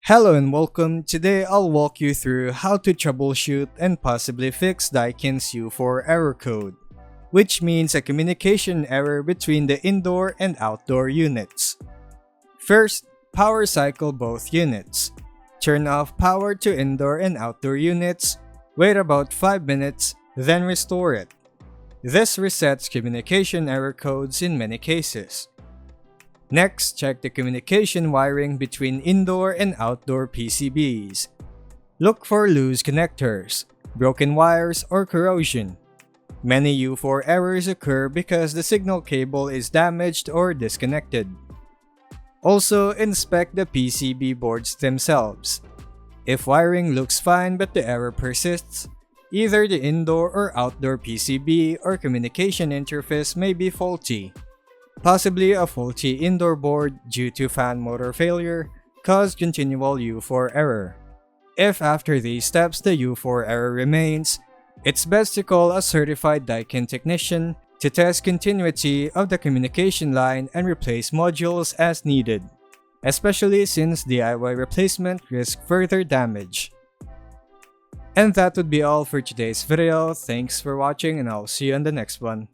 Hello and welcome. Today I'll walk you through how to troubleshoot and possibly fix Daikin's U4 error code, which means a communication error between the indoor and outdoor units. First, power cycle both units. Turn off power to indoor and outdoor units, wait about 5 minutes, then restore it. This resets communication error codes in many cases. Next, check the communication wiring between indoor and outdoor PCBs. Look for loose connectors, broken wires, or corrosion. Many U4 errors occur because the signal cable is damaged or disconnected. Also, inspect the PCB boards themselves. If wiring looks fine but the error persists, either the indoor or outdoor PCB or communication interface may be faulty. Possibly a faulty indoor board due to fan motor failure caused continual U4 error. If after these steps the U4 error remains, it's best to call a certified Daikin technician to test continuity of the communication line and replace modules as needed, especially since DIY replacement risks further damage. And that would be all for today's video. Thanks for watching and I'll see you on the next one.